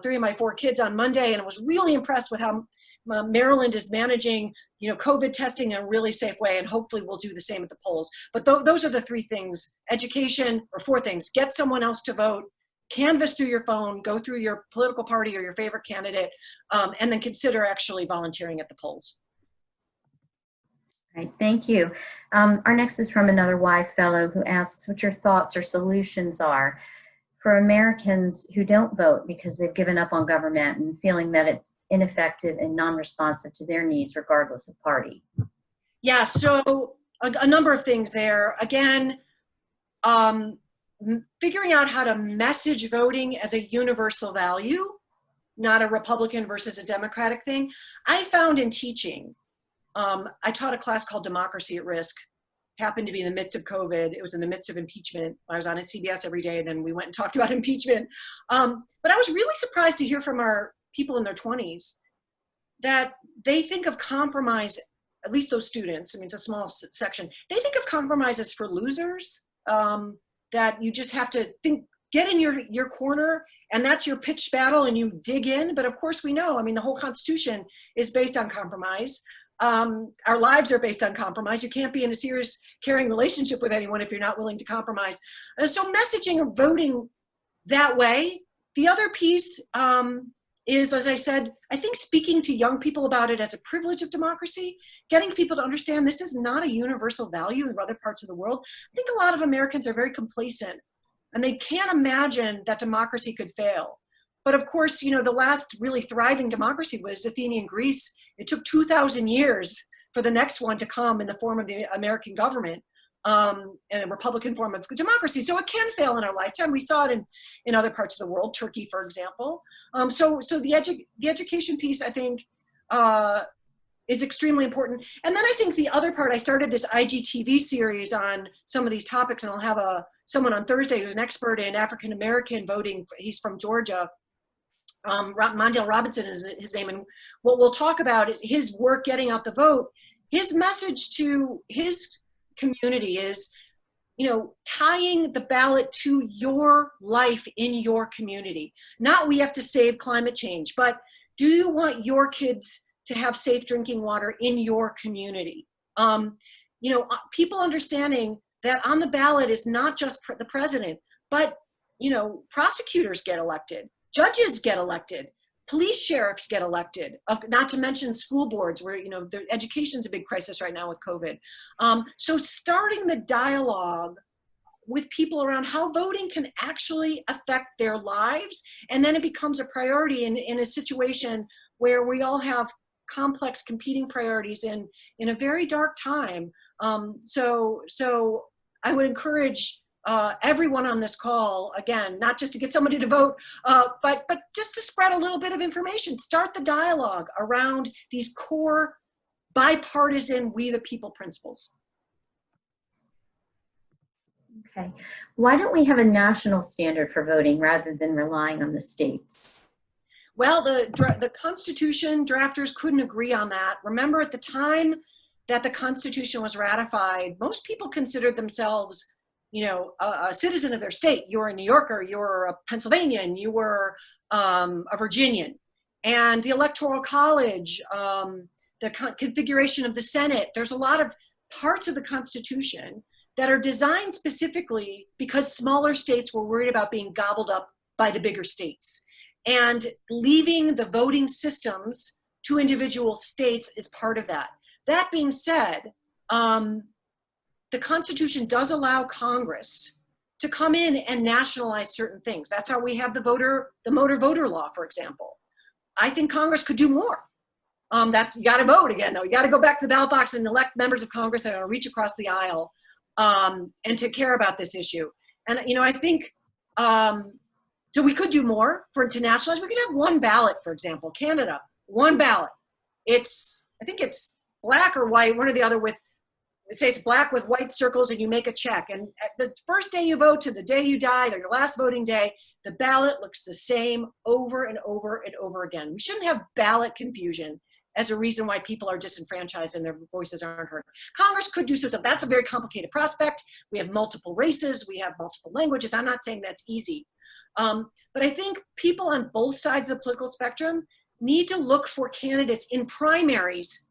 three of my four kids on Monday, and I was really impressed with how Maryland is managing, COVID testing in a really safe way, and hopefully we'll do the same at the polls. But those are the three things: education, or four things: get someone else to vote, canvass through your phone, go through your political party or your favorite candidate, and then consider actually volunteering at the polls. Right, thank you. Our next is from another Wye Fellow who asks what your thoughts or solutions are for Americans who don't vote because they've given up on government and feeling that it's ineffective and non-responsive to their needs regardless of party. Yeah, so a number of things there. Again, figuring out how to message voting as a universal value, not a Republican versus a Democratic thing. I found in teaching, I taught a class called Democracy at Risk. Happened to be in the midst of COVID. It was in the midst of impeachment. I was on at CBS every day. Then we went and talked about impeachment. But I was really surprised to hear from our people in their 20s that they think of compromise, at least those students, I mean, it's a small section, they think of compromise as for losers, that you just have to get in your corner, and that's your pitched battle, and you dig in. But of course we know, I mean, the whole Constitution is based on compromise. Our lives are based on compromise. You can't be in a serious, caring relationship with anyone if you're not willing to compromise. So messaging or voting that way. The other piece is, as I said, I think speaking to young people about it as a privilege of democracy, getting people to understand this is not a universal value in other parts of the world. I think a lot of Americans are very complacent, and they can't imagine that democracy could fail. But of course, the last really thriving democracy was Athenian Greece. It took 2,000 years for the next one to come in the form of the American government, and a Republican form of democracy. So it can fail in our lifetime. We saw it in other parts of the world, Turkey, for example. So the education piece, I think, is extremely important. And then I think the other part, I started this IGTV series on some of these topics, and I'll have someone on Thursday who's an expert in African-American voting. He's from Georgia. Mondale Robinson is his name, and what we'll talk about is his work getting out the vote. His message to his community is, tying the ballot to your life in your community. Not we have to save climate change, but do you want your kids to have safe drinking water in your community? People understanding that on the ballot is not just the president, but, prosecutors get elected. Judges get elected, police sheriffs get elected, not to mention school boards where, the education's a big crisis right now with COVID. So starting the dialogue with people around how voting can actually affect their lives, and then it becomes a priority in a situation where we all have complex competing priorities in a very dark time. So I would encourage everyone on this call, again, not just to get somebody to vote, but just to spread a little bit of information. Start the dialogue around these core bipartisan we the people principles. Okay. Why don't we have a national standard for voting rather than relying on the states? Well, the Constitution drafters couldn't agree on that. Remember, at the time that the Constitution was ratified, most people considered themselves a citizen of their state. You were a New Yorker, you were a Pennsylvanian, you were a Virginian. And the Electoral College, the configuration of the Senate, there's a lot of parts of the Constitution that are designed specifically because smaller states were worried about being gobbled up by the bigger states. And leaving the voting systems to individual states is part of that. That being said, the Constitution does allow Congress to come in and nationalize certain things. That's how we have the motor voter law, for example. I think Congress could do more. You got to vote again, though. You got to go back to the ballot box and elect members of Congress that are going to reach across the aisle and to care about this issue. And I think so. We could do more to nationalize. We could have one ballot, for example. Canada, one ballot. I think it's black or white, one or the other with. Say it's black with white circles, and you make a check. And at the first day you vote to the day you die, or your last voting day, the ballot looks the same over and over and over again. We shouldn't have ballot confusion. as a reason why people are disenfranchised and their voices aren't heard. Congress could do so. That's a very complicated prospect. We have multiple races. We have multiple languages. I'm not saying that's easy. But I think people on both sides of the political spectrum need to look for candidates in primaries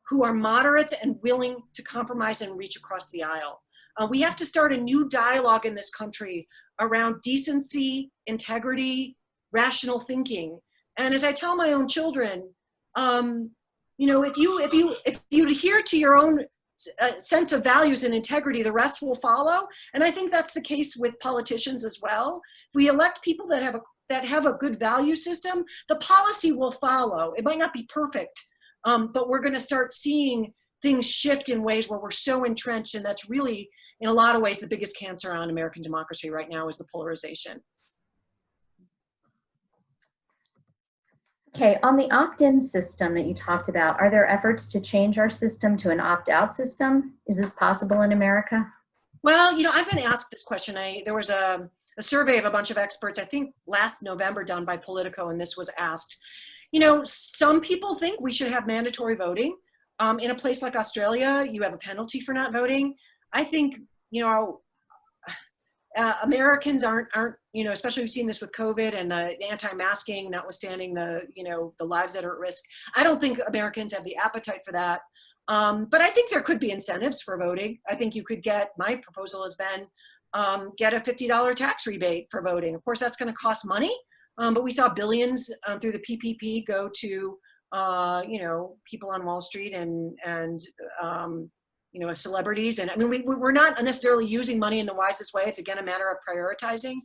who are moderates and willing to compromise and reach across the aisle. We have to start a new dialogue in this country around decency, integrity, rational thinking. And as I tell my own children, if you adhere to your own sense of values and integrity, the rest will follow. And I think that's the case with politicians as well. If we elect people that have a good value system, the policy will follow. It might not be perfect, but we're going to start seeing things shift in ways where we're so entrenched, and that's really, in a lot of ways, the biggest cancer on American democracy right now is the polarization. Okay, on the opt-in system that you talked about, are there efforts to change our system to an opt-out system? Is this possible in America? Well, I've been asked this question. There was a survey of a bunch of experts, I think last November, done by Politico, and this was asked. Some people think we should have mandatory voting. In a place like Australia, you have a penalty for not voting. I think, Americans aren't, especially we've seen this with COVID and the anti-masking, notwithstanding the lives that are at risk. I don't think Americans have the appetite for that. But I think there could be incentives for voting. I think you could my proposal has been, get a $50 tax rebate for voting. Of course, that's going to cost money, but we saw billions through the PPP go to, people on Wall Street and celebrities. And I mean, we're not necessarily using money in the wisest way. It's again a matter of prioritizing.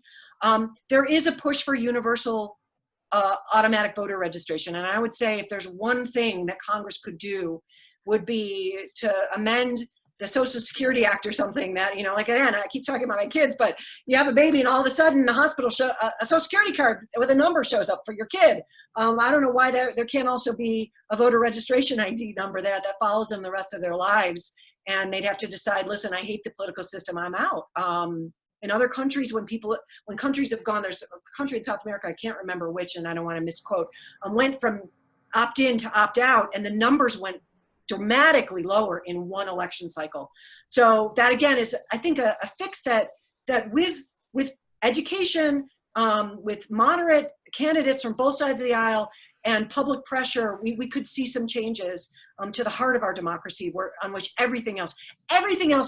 There is a push for universal automatic voter registration. And I would say if there's one thing that Congress could do would be to amend the Social Security Act or something that, again, I keep talking about my kids, but you have a baby and all of a sudden the hospital a Social Security card with a number shows up for your kid. I don't know why there can't also be a voter registration ID number there that follows them the rest of their lives. And they'd have to decide, listen, I hate the political system, I'm out. In other countries, when countries have gone, there's a country in South America, I can't remember which, and I don't want to misquote, went from opt-in to opt-out, and the numbers went dramatically lower in one election cycle. So that again is, I think, a fix that with education, with moderate candidates from both sides of the aisle and public pressure, we could see some changes to the heart of our democracy, on which everything else,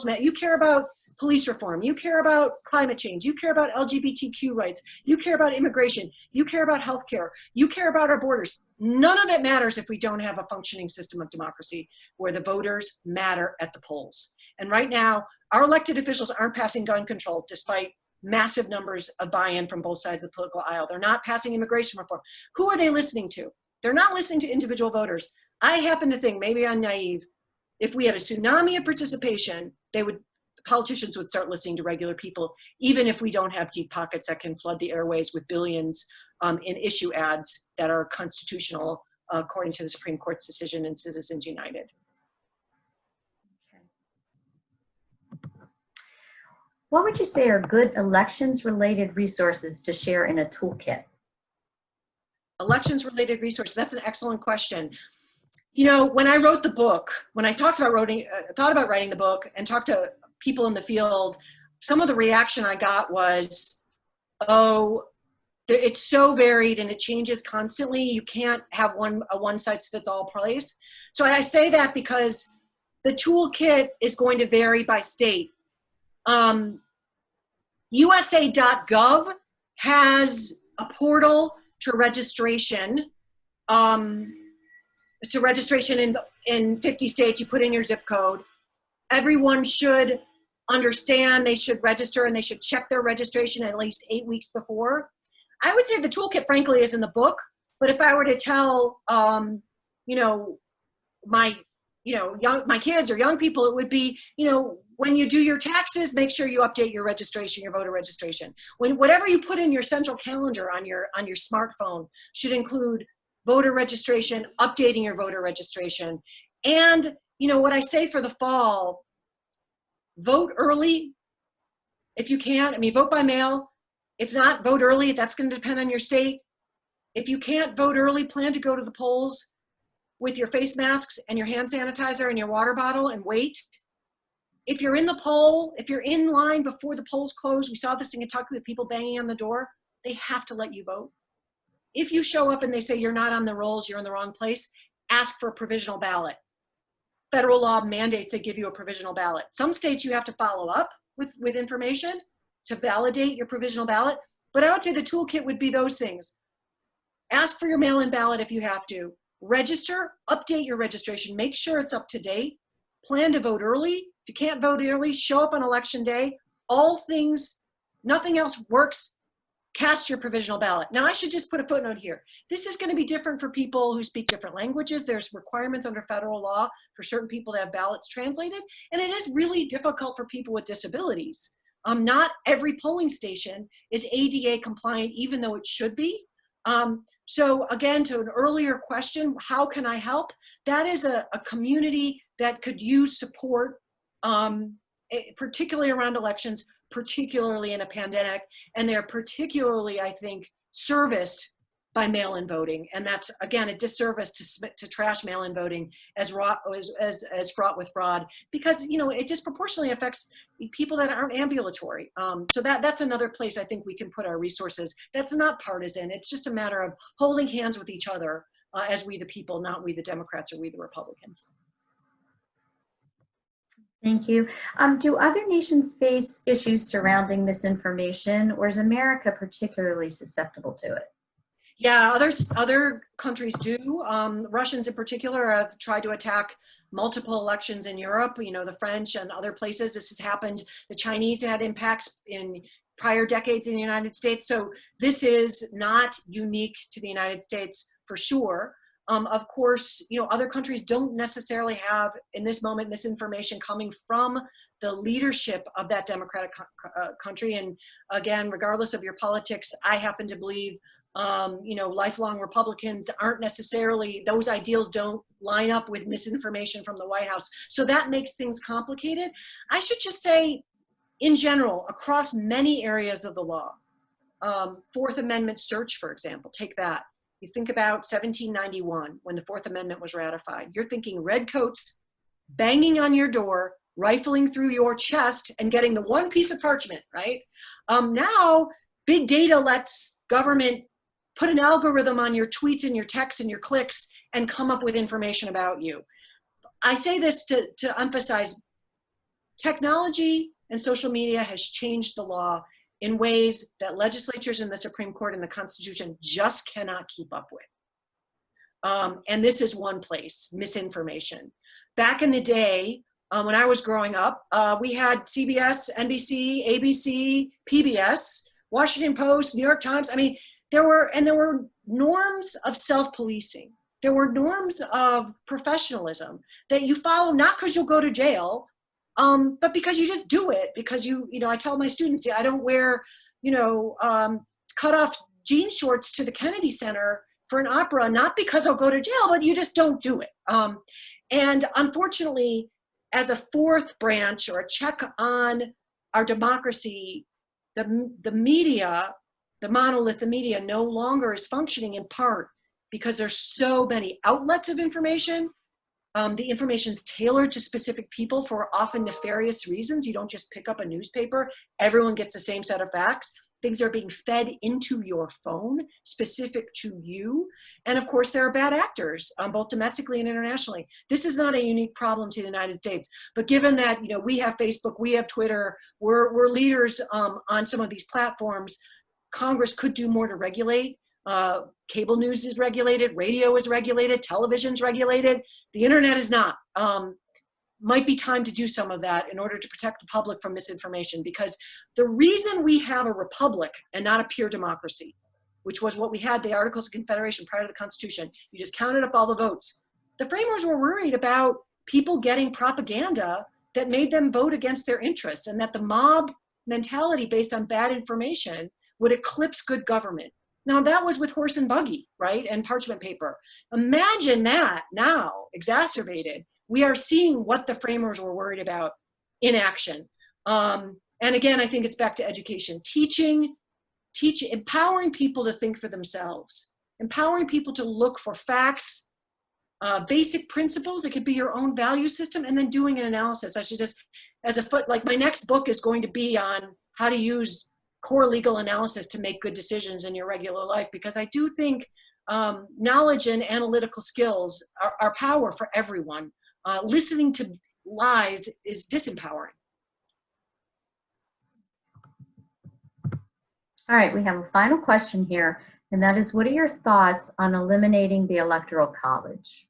Matt, you care about police reform, you care about climate change, you care about LGBTQ rights, you care about immigration, you care about healthcare, you care about our borders. None of it matters if we don't have a functioning system of democracy where the voters matter at the polls. And right now, our elected officials aren't passing gun control despite massive numbers of buy-in from both sides of the political aisle. They're not passing immigration reform. Who are they listening to? They're not listening to individual voters. I happen to think, maybe I'm naive, if we had a tsunami of participation, politicians would start listening to regular people, even if we don't have deep pockets that can flood the airways with billions in issue ads that are constitutional, according to the Supreme Court's decision in Citizens United. Okay. What would you say are good elections-related resources to share in a toolkit? Elections-related resources, that's an excellent question. When I wrote the book, when I thought about writing the book and talked to people in the field, some of the reaction I got was, oh, it's so varied and it changes constantly. You can't have a one-size-fits-all place. So I say that because the toolkit is going to vary by state. USA.gov has a portal to registration. In 50 states. You put in your zip code. Everyone should understand they should register, and they should check their registration at least 8 weeks before. I would say the toolkit, frankly, is in the book. But if I were to tell, my kids or young people, it would be, when you do your taxes, make sure you update your registration, your voter registration. Whatever you put in your central calendar on your smartphone should include voter registration, updating your voter registration. And, what I say for the fall, vote early if you can. Vote by mail. If not, vote early. That's going to depend on your state. If you can't vote early, plan to go to the polls. with your face masks and your hand sanitizer and your water bottle and wait. If you're in the poll, if you're in line before the polls close, we saw this in Kentucky with people banging on the door, they have to let you vote. If you show up and they say you're not on the rolls, you're in the wrong place, ask for a provisional ballot. Federal law mandates they give you a provisional ballot. Some states you have to follow up with information to validate your provisional ballot, but I would say the toolkit would be those things. Ask for your mail-in ballot if you have to. Register, update your registration, make sure it's up to date. Plan to vote early. If you can't vote early, show up on election day. All things, nothing else works. Cast your provisional ballot. Now, I should just put a footnote here. This is going to be different for people who speak different languages. There's requirements under federal law for certain people to have ballots translated, and it is really difficult for people with disabilities. Not every polling station is ADA compliant, even though it should be. So again, to an earlier question, how can I help? That is a community that could use support, particularly around elections, particularly in a pandemic, and they're particularly, I think, serviced by mail-in voting, and that's again a disservice to trash mail-in voting as fraught with fraud, because it disproportionately affects people that aren't ambulatory. So that's another place I think we can put our resources. That's not partisan. It's just a matter of holding hands with each other as we the people, not we the Democrats or we the Republicans. Thank you. Do other nations face issues surrounding misinformation, or is America particularly susceptible to it? Yeah, other countries do. Russians in particular have tried to attack multiple elections in Europe, the French and other places. This has happened. The Chinese had impacts in prior decades in the United States. So this is not unique to the United States for sure. Of course, other countries don't necessarily have, in this moment, misinformation coming from the leadership of that democratic country. And again, regardless of your politics, I happen to believe, lifelong Republicans aren't necessarily, those ideals don't line up with misinformation from the White House. So that makes things complicated. I should just say, in general, across many areas of the law, Fourth Amendment search, for example, take that. You think about 1791, when the Fourth Amendment was ratified. You're thinking redcoats banging on your door, rifling through your chest, and getting the one piece of parchment, right? Now, big data lets government put an algorithm on your tweets and your texts and your clicks and come up with information about you. I say this to emphasize technology and social media has changed the law in ways that legislatures and the Supreme Court and the Constitution just cannot keep up with. And this is one place, misinformation. Back in the day, when I was growing up, we had CBS, NBC, ABC, PBS, Washington Post, New York Times. I mean, there were norms of self-policing. There were norms of professionalism that you follow, not because you'll go to jail, but because you just do it, because I tell my students, I don't wear, cut off jean shorts to the Kennedy Center for an opera, not because I'll go to jail, but you just don't do it. And unfortunately, as a fourth branch or a check on our democracy, the media, the monolith, the media no longer is functioning in part because there's so many outlets of information. The information is tailored to specific people for often nefarious reasons. You don't just pick up a newspaper. Everyone gets the same set of facts. Things are being fed into your phone, specific to you. And of course, there are bad actors, both domestically and internationally. This is not a unique problem to the United States. But given that we have Facebook, we have Twitter, we're leaders on some of these platforms, Congress could do more to regulate. Cable news is regulated, radio is regulated, television's regulated. The internet is not. Might be time to do some of that in order to protect the public from misinformation, because the reason we have a republic and not a pure democracy, which was what we had, the Articles of Confederation prior to the Constitution, you just counted up all the votes. The framers were worried about people getting propaganda that made them vote against their interests, and that the mob mentality based on bad information would eclipse good government. Now that was with horse and buggy, right? And parchment paper. Imagine that now exacerbated. We are seeing what the framers were worried about in action. And again, I think it's back to education. Teaching, empowering people to think for themselves, empowering people to look for facts basic principles. It could be your own value system, and then doing an analysis. I should just, like my next book is going to be on how to use core legal analysis to make good decisions in your regular life, because I do think knowledge and analytical skills are power for everyone. Listening to lies is disempowering. All right, we have a final question here, and that is, what are your thoughts on eliminating the Electoral College?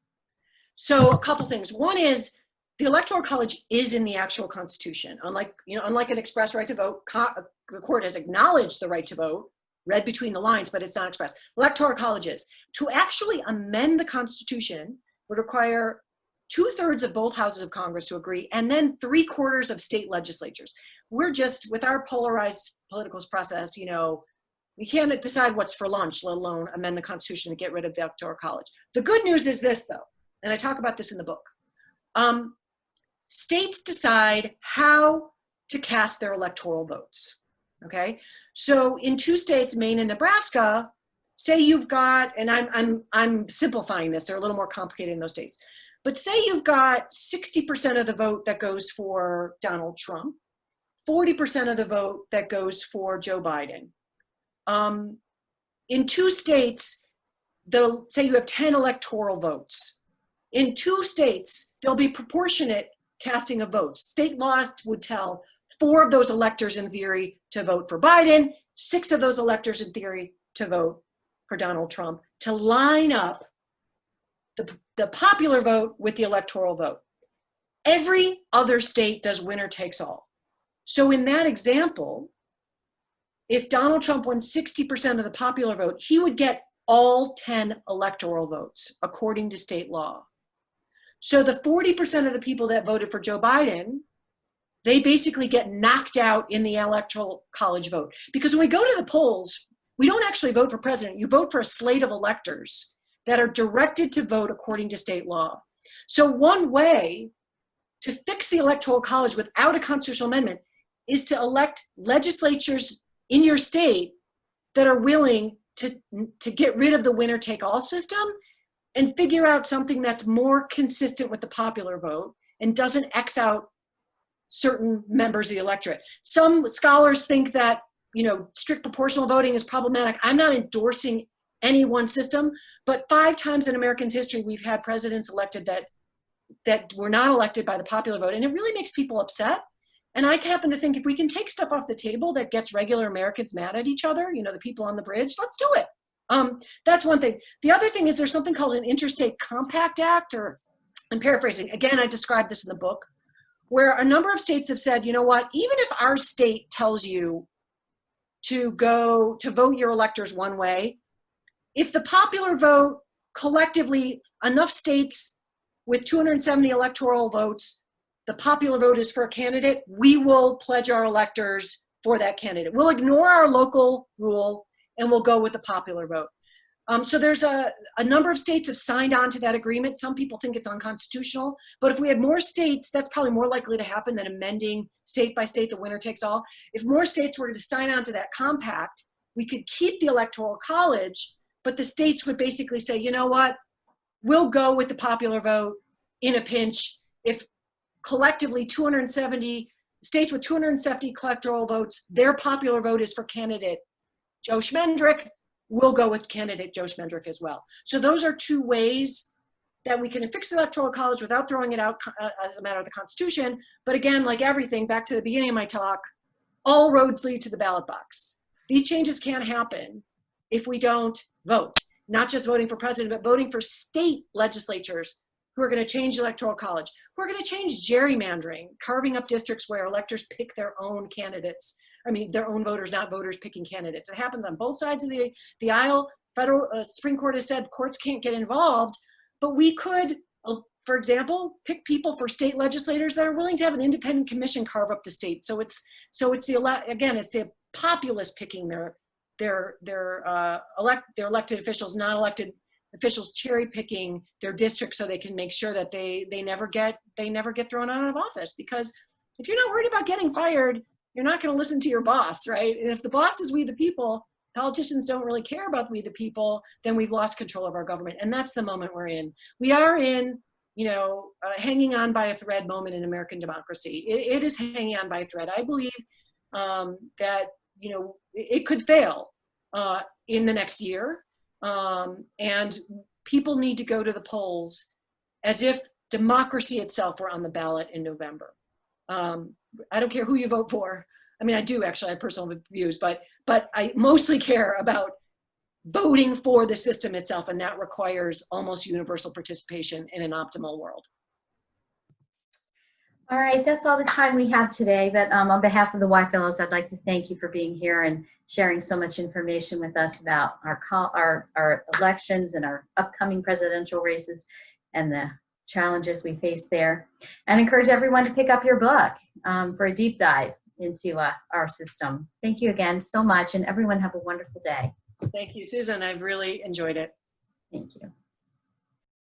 So a couple things. One is the Electoral College is in the actual Constitution. Unlike an express right to vote, the court has acknowledged the right to vote, read between the lines, but it's not expressed. Electoral College is. To actually amend the Constitution would require 2/3 of both houses of Congress to agree, and then 3/4 of state legislatures. We're just, with our polarized political process, we can't decide what's for lunch, let alone amend the Constitution to get rid of the Electoral College. The good news is this, though, and I talk about this in the book. States decide how to cast their electoral votes, okay? So in 2 states, Maine and Nebraska, say you've got, and I'm simplifying this, they're a little more complicated in those states, but say you've got 60% of the vote that goes for Donald Trump, 40% of the vote that goes for Joe Biden. In 2 states, say you have 10 electoral votes. In 2 states, there'll be proportionate casting of votes. State laws would tell 4 of those electors in theory to vote for Biden, 6 of those electors in theory to vote for Donald Trump, to line up the popular vote with the electoral vote. Every other state does winner takes all. So in that example, if Donald Trump won 60% of the popular vote, he would get all 10 electoral votes according to state law. So the 40% of the people that voted for Joe Biden, they basically get knocked out in the Electoral College vote. Because when we go to the polls, we don't actually vote for president. You vote for a slate of electors that are directed to vote according to state law. So one way to fix the Electoral College without a constitutional amendment is to elect legislatures in your state that are willing to get rid of the winner-take-all system and figure out something that's more consistent with the popular vote and doesn't X out certain members of the electorate. Some scholars think that, strict proportional voting is problematic. I'm not endorsing any one system, but 5 times in American history, we've had presidents elected that were not elected by the popular vote, and it really makes people upset. And I happen to think if we can take stuff off the table that gets regular Americans mad at each other, the people on the bridge, let's do it. That's one thing. The other thing is there's something called an Interstate Compact Act, or I'm paraphrasing. Again, I described this in the book, where a number of states have said, you know what, even if our state tells you to go to vote your electors one way, if the popular vote collectively, enough states with 270 electoral votes, the popular vote is for a candidate, we will pledge our electors for that candidate. We'll ignore our local rule and we'll go with the popular vote. So there's a number of states have signed on to that agreement. Some people think it's unconstitutional, but if we had more states, that's probably more likely to happen than amending state by state, the winner takes all. If more states were to sign on to that compact, we could keep the Electoral College, but the states would basically say, you know what, we'll go with the popular vote in a pinch. If collectively 270 states with 270 electoral votes, their popular vote is for candidate Joe Schmendrick, we'll go with candidate Joe Schmendrick as well. So those are 2 ways that we can fix the Electoral College without throwing it out as a matter of the Constitution. But again, like everything, back to the beginning of my talk, all roads lead to the ballot box. These changes can't happen if we don't vote, not just voting for president, but voting for state legislatures who are going to change the Electoral College, who are going to change gerrymandering, carving up districts where electors pick their own candidates. Their own voters, not voters picking candidates. It happens on both sides of the aisle. Federal Supreme Court has said courts can't get involved, but we could, for example, pick people for state legislators that are willing to have an independent commission carve up the state. So it's the populace picking their elected officials, not elected officials cherry picking their districts so they can make sure that they never get thrown out of office. Because if you're not worried about getting fired, you're not going to listen to your boss, right? And if the boss is we the people, politicians don't really care about we the people, then we've lost control of our government. And that's the moment we're in. We are in, hanging on by a thread moment in American democracy. It is hanging on by a thread. I believe that, it could fail in the next year. And people need to go to the polls as if democracy itself were on the ballot in November. I don't care who you vote for. I mean, I do actually have personal views, but I mostly care about voting for the system itself, and that requires almost universal participation in an optimal world. All right, that's all the time we have today, but on behalf of the Wye Fellows, I'd like to thank you for being here and sharing so much information with us about our elections and our upcoming presidential races and the challenges we face there. And encourage everyone to pick up your book for a deep dive into our system. Thank you again so much, and everyone have a wonderful day. Thank you, Susan. I've really enjoyed it. Thank you.